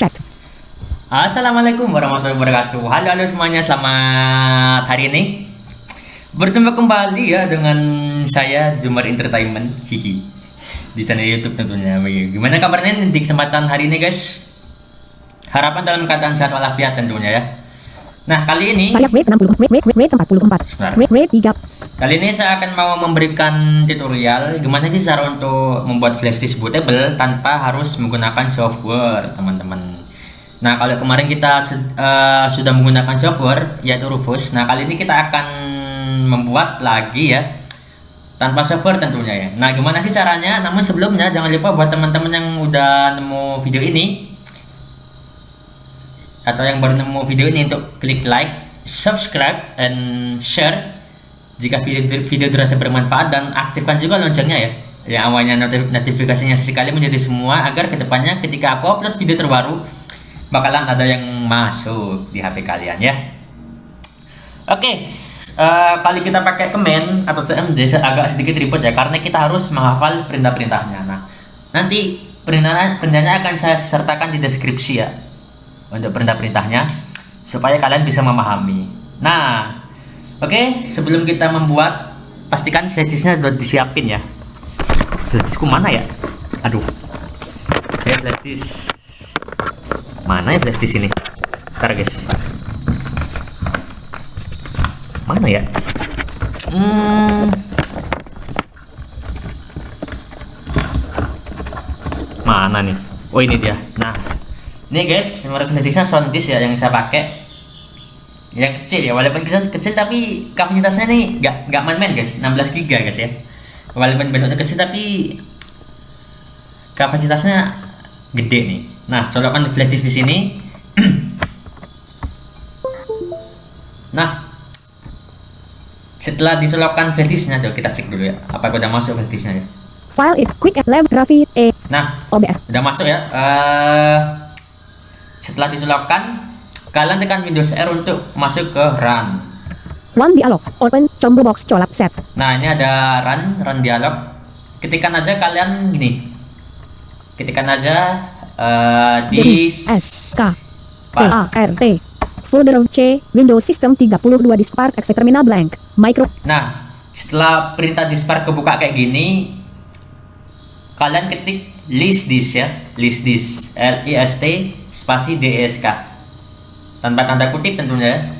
Check. Assalamualaikum warahmatullahi wabarakatuh. Halo semuanya, selamat hari ini. Berjumpa kembali ya dengan saya Jumar Entertainment. Hihi. Di channel YouTube tentunya. Gimana kabarnya di kesempatan hari ini, guys? Harapan dalam keadaan sehat walafiat tentunya ya. Nah, kali ini Variak weight 44. Weight 3. Kali ini saya akan mau memberikan tutorial gimana sih cara untuk membuat flash disk bootable tanpa harus menggunakan software, teman-teman. Nah, kalau kemarin kita sudah menggunakan software yaitu Rufus. Nah, kali ini kita akan membuat lagi ya tanpa software tentunya ya. Nah, gimana sih caranya? Namun sebelumnya jangan lupa buat teman-teman yang udah nemu video ini atau yang baru nemu video ini untuk klik like, subscribe, and share jika video terasa bermanfaat, dan aktifkan juga loncengnya ya. Yang awalnya notifikasinya sekali menjadi semua, agar kedepannya ketika aku upload video terbaru bakalan ada yang masuk di HP kalian ya. Oke, kali kita pakai command atau cmd agak sedikit ribet ya, karena kita harus menghafal perintah-perintahnya. Nah, nanti perintahnya akan saya sertakan di deskripsi ya untuk perintah-perintahnya supaya kalian bisa memahami. Nah, oke, sebelum kita membuat, pastikan flash disknya sudah disiapin ya. Flash diskku mana ya? Aduh. Oke, flash disk. Mana ya flash disk ini? Bentar, guys. Mana ya? Mana nih? Oh, ini dia. Nah, ini guys, merek flash disknya Sounddisk ya yang saya pakai. Yang kecil ya, walaupun kecil tapi kapasitasnya nih nggak main-main guys, 16 GB guys ya. Walaupun bentuknya kecil tapi kapasitasnya gede nih. Nah, colokkan flash disk di sini. Nah, setelah dicolokkan flash disknya, tuh kita cek dulu ya, apakah udah masuk flash disknya ya. File is quick at left graphic A. Nah, OBS. udah masuk ya. Setelah dicolokkan, kalian tekan Windows R untuk masuk ke run. Run dialog. Open combo box colap set. Nah, ini ada run dialog. Ketikkan aja kalian gini. Ketikkan aja disk PART folder C Windows System 32 disk part exe terminal blank micro. Nah, setelah perintah diskpart kebuka kayak gini, kalian ketik list disk ya, list disk LIST spasi DSK tanpa tanda kutip tentunya.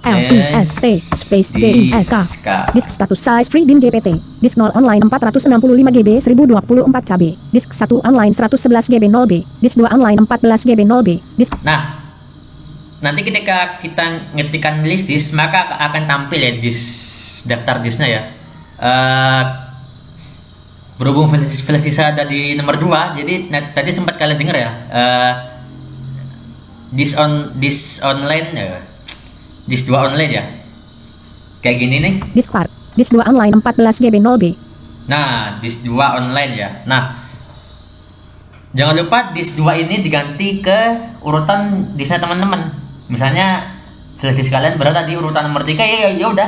LIST space DISK. Disk status size free din GPT. Disk 0 online 465 GB 1024 KB. Disk 1 online 111 GB 0B. Disk 2 online 14 GB 0B. Disk. Nah, nanti ketika kita ngetikkan list disk, maka akan tampil ya daftar disknya ya. Berhubung flash disk ada di nomor 2, jadi tadi sempat kalian dengar ya. Disk online ya. Disk 2 online ya. Kayak gini nih. Disk part. Disk 2 online 14 GB 0B. Nah, disk 2 online ya. Nah, jangan lupa disk 2 ini diganti ke urutan disknya teman-teman. Misalnya flash disk kalian berada di urutan nomor 3, ya udah.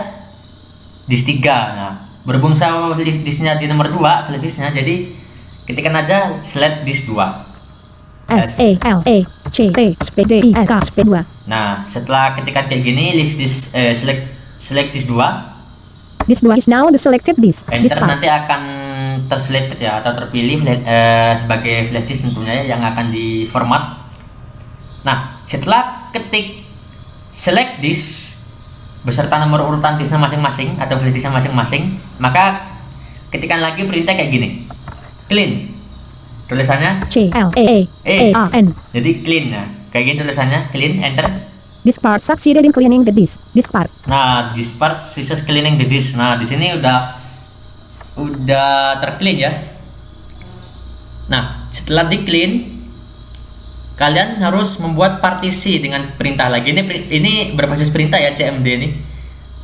Disk 3. Nah, berhubung sama disknya di nomor 2 flash disknya, jadi ketikkan aja select disk 2. SELECT 2. Nah, setelah ketikan kayak gini, list disk select disk 2. Disk 2 is now the selected disk. Enter, nanti akan terselected ya atau terpilih sebagai flash disk tentunya yang akan di format. Nah, setelah ketik select disk beserta nomor urutan disknya masing-masing atau flash disknya masing-masing, maka ketikkan lagi perintah kayak gini. Clean. Tulisannya CLEAN. Jadi clean ya. Kayak gini tulisannya, clean, enter. Disk part succeeded in cleaning the disk. Disk part. Nah, disk part success cleaning the disk. Nah, di sini udah terclean ya. Nah, setelah di clean, kalian harus membuat partisi dengan perintah lagi. Ini berbasis perintah ya, cmd ini.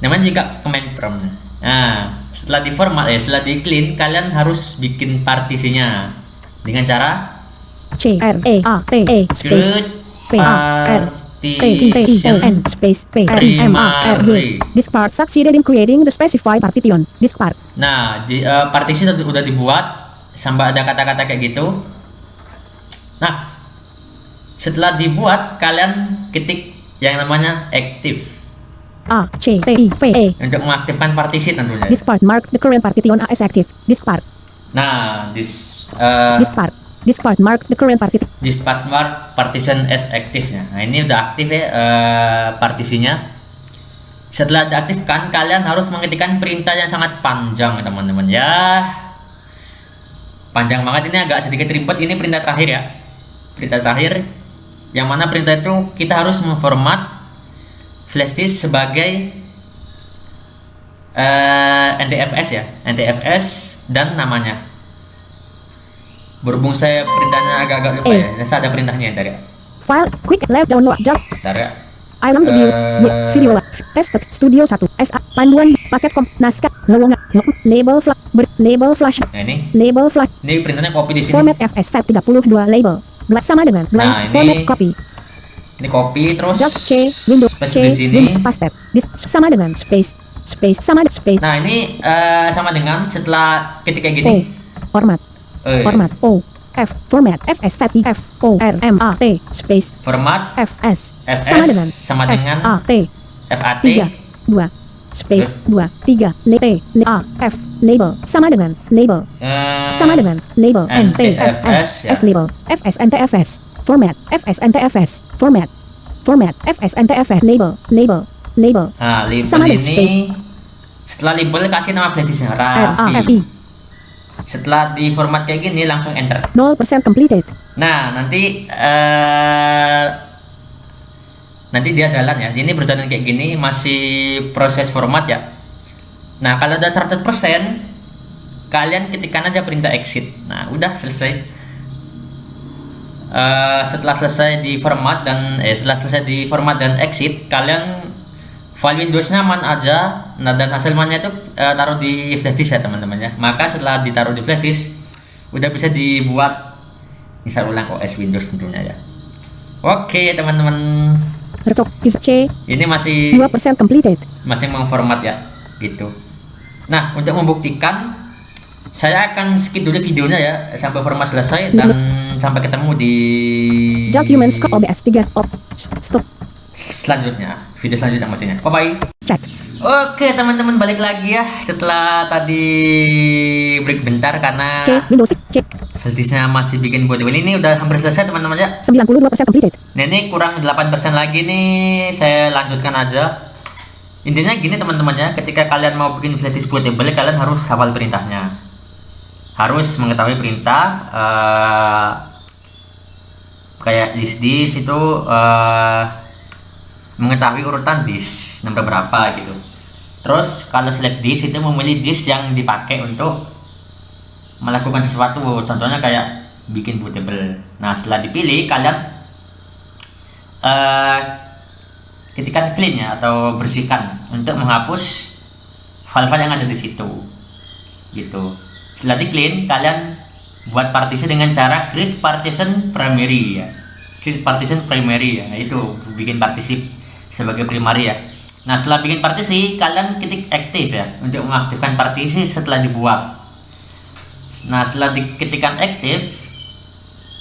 Namanya juga command prompt. Nah, setelah di format ya, setelah di clean, kalian harus bikin partisinya dengan cara CREATE space PARTITION space PRIMARY. Disk part succeeded in creating the specified partition. Disk part. Nah, partisi udah dibuat sampai ada kata-kata kayak gitu. Nah, Setelah dibuat, kalian ketik yang namanya active A C T I V E. untuk mengaktifkan partisi tentunya. This part marks the current partition as active. This part. Nah, This part. This part marks the current partition. this part mark partition as active ya. Nah, ini udah aktif ya partisinya. Setelah diaktifkan, kalian harus mengetikkan perintah yang sangat panjang teman-teman ya. Panjang banget, ini agak sedikit ribet. Ini perintah terakhir ya. Perintah terakhir yang mana perintah itu kita harus memformat flash disk sebagai NTFS ya, NTFS dan namanya. Berhubung saya perintahnya agak-agak lupa ya, saya ada perintahnya ntar ya. File quick left download jump. Ntar ya. Item view. Video test studio 1 SA panduan paket naskah lowongan label flash label flash Nah ini ini perintahnya copy di sini. format FS FAT 32 label sama dengan blank Nah, ini format copy Ini copy terus just C window space C di sini. window paste this sama dengan space sama space Nah ini sama dengan setelah ketik kayak O gini. format O F format FS FAT F O R M A T space Format FS FS sama dengan FAT FAT 3 2 space 2 3 A F label sama dengan label sama dengan label NTFS ya. S label FS NTFS format FS NTFS format FS NTFS label Nah, label sama dengan space ini setelah label kasih nama flash disknya RAFI Raffi. Setelah di format kayak gini langsung enter. 0% completed Nah, nanti dia jalan ya. Ini berjalan kayak gini, masih proses format ya. Nah, kalau udah 100%, kalian ketikkan aja perintah exit. Nah, udah selesai. Setelah selesai di format dan exit, kalian file Windows-nya aman aja. Nah, dan hasil mainnya itu taruh di flash disk ya teman-teman ya. Maka setelah ditaruh di flash disk, udah bisa dibuat install ulang OS Windows tentunya ya. Oke teman-teman, Recok C ini masih 2% completed memformat ya gitu. Nah, untuk membuktikan, saya akan skip dulu videonya ya sampai format selesai dan sampai ketemu di documents OBS 3 stop video selanjutnya maksudnya. Bye bye. check Oke teman-teman, balik lagi ya setelah tadi break bentar karena C Windows C flash masih bikin bootable. Ini udah hampir selesai teman-teman ya. 92% completed Nah ini kurang 8% lagi nih, saya lanjutkan aja. Intinya gini teman-teman ya, ketika kalian mau bikin flash disk bootable, kalian harus hafal perintahnya, harus mengetahui perintah kayak list disk itu mengetahui urutan disk nomor berapa gitu. Terus kalau select disk itu memilih disk yang dipakai untuk melakukan sesuatu, contohnya kayak bikin bootable. Nah setelah dipilih, kalian ketikkan clean ya atau bersihkan untuk menghapus file-file yang ada di situ gitu. Setelah di clean, kalian buat partisi dengan cara create partition primary ya. Create partition primary ya, itu bikin partisi sebagai primary ya. Nah setelah bikin partisi, kalian ketik active ya untuk mengaktifkan partisi setelah dibuat. Nah setelah diketikkan active,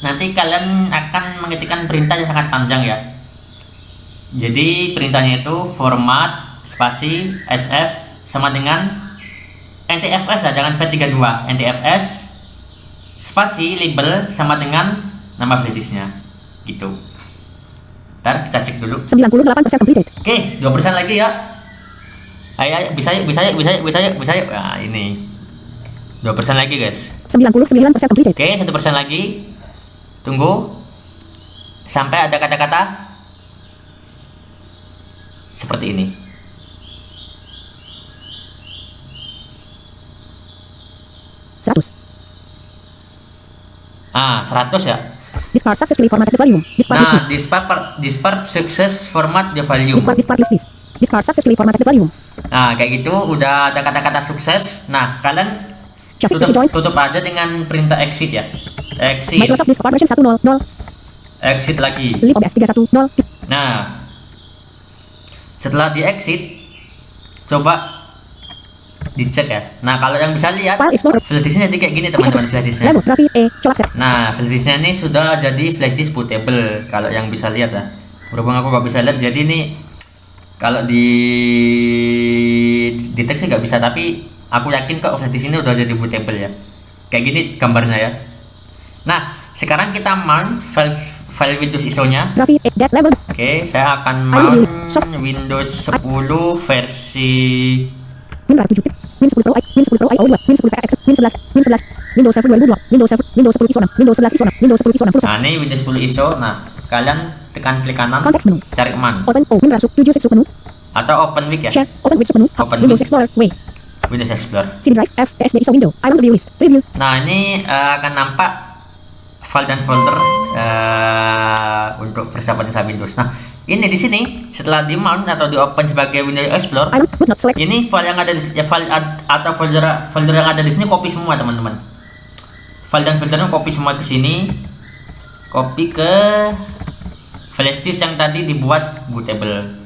nanti kalian akan mengetikkan perintah yang sangat panjang ya. Jadi perintahnya itu format spasi sf sama dengan NTFS ya, jangan V32, NTFS spasi label sama dengan nama flash disknya gitu. Ntar kita cek dulu. 98% completed Oke, 2% lagi ya. Ayo, bisa yuk. Nah, ini 2% lagi guys. 99% completed Oke, 1% lagi. Tunggu sampai ada kata-kata seperti ini. Seratus. 100 ya. This part successfully formatted the volume. This part Nah, is this part success format the volume. this part list this. This part successfully formatted the volume. Nah, kayak gitu udah ada kata-kata sukses. Nah, kalian tutup aja dengan perintah exit ya. Exit. Microsoft Disk Corporation 100 Exit lagi. lib OBS 310 Nah, setelah di exit, coba dicek ya. Nah, kalau yang bisa lihat File Explorer. flash disknya jadi kayak gini teman-teman, flash disknya. Level graphic colap set. Nah, flash disknya ini sudah jadi flash disk bootable kalau yang bisa lihat ya. Berhubung aku nggak bisa lihat, jadi ini kalau di deteksi nggak bisa, tapi aku yakin kok flash disk ini udah jadi bootable ya. Kayak gini gambarnya ya. Nah, sekarang kita mount file Windows ISO-nya. Graphic that level. Oke, saya akan mount Windows 10 versi Win 7. Win 10 Pro Win 10 Pro IO 2, Win 10 PX, Win 11, Win 11, Windows Server 2002, Windows 10 ISO 6, Windows 11 ISO 6, Windows 10 ISO 6. Nah, ini Windows 10 ISO. Nah, kalian tekan klik kanan, Konteks menu. cari command Open Win rasuk 7 submenu. atau open week ya. Share open with submenu. Open Windows with. Explorer W. Windows Explorer. CD drive F SD ISO window. Items view list. Preview. Nah, ini akan nampak file dan folder untuk persiapan install Windows. Nah, ini di sini setelah di mount atau di open sebagai Windows Explorer, Item would not select. ini file yang ada di file atau folder yang ada di sini copy semua teman-teman. File dan foldernya copy semua ke sini, copy ke flash disk yang tadi dibuat bootable.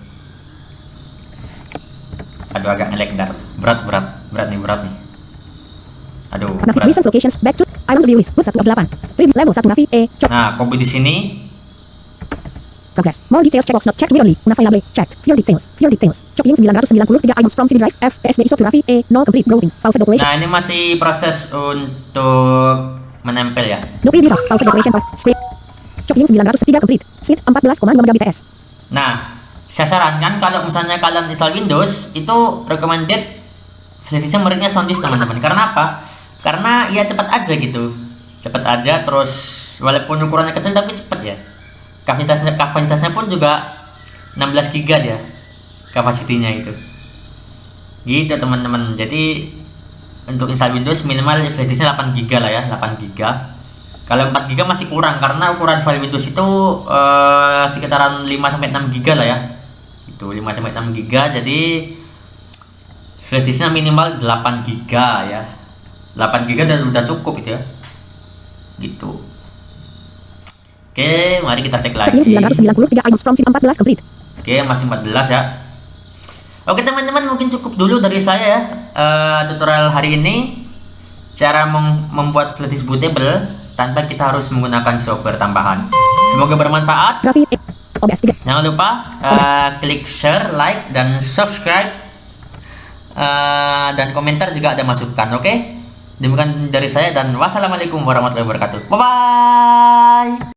Aduh, agak ngelag bentar. Berat nih. Aduh, berat. Recent locations back to items view list. Boot 1 of 8. Preview level 1 graphic Nah, copy di sini. progress. More details checkbox not checked clearly. Unavailable. Check. View details. Copying 993 items from CD drive F SD ISO to graphic no complete browsing. Pause declaration. Nah, ini masih proses untuk menempel ya. No preview. Pause declaration of script. Copying 903 complete. Speed 14,5 Mbps. Nah, saya sarankan kalau misalnya kalian install Windows, itu recommended flash disknya mereknya SanDisk teman-teman. Karena apa? Karena ya cepat aja gitu. Cepat aja, terus walaupun ukurannya kecil tapi cepat ya. Kapasitasnya pun juga 16 GB dia. Kapasitinya itu. Gitu teman-teman. Jadi untuk install Windows minimal flash disknya 8 GB lah ya, 8 GB. Kalau 4 GB masih kurang karena ukuran file Windows itu sekitaran 5 sampai 6 GB lah ya. Itu 5 sampai 6 GB, jadi flash disknya minimal 8 GB ya. 8 GB dan udah cukup gitu ya. Gitu. Oke, mari kita cek lagi. Copying 993 items from CD 14 complete. Oke, masih 14 ya. Oke teman-teman, mungkin cukup dulu dari saya ya. Tutorial hari ini cara membuat flash disk bootable tanpa kita harus menggunakan software tambahan. Semoga bermanfaat. Graphic OBS 3. Jangan lupa klik share, like, dan subscribe, dan komentar juga ada masukan. Oke? Demikian dari saya dan wassalamualaikum warahmatullahi wabarakatuh. Bye bye.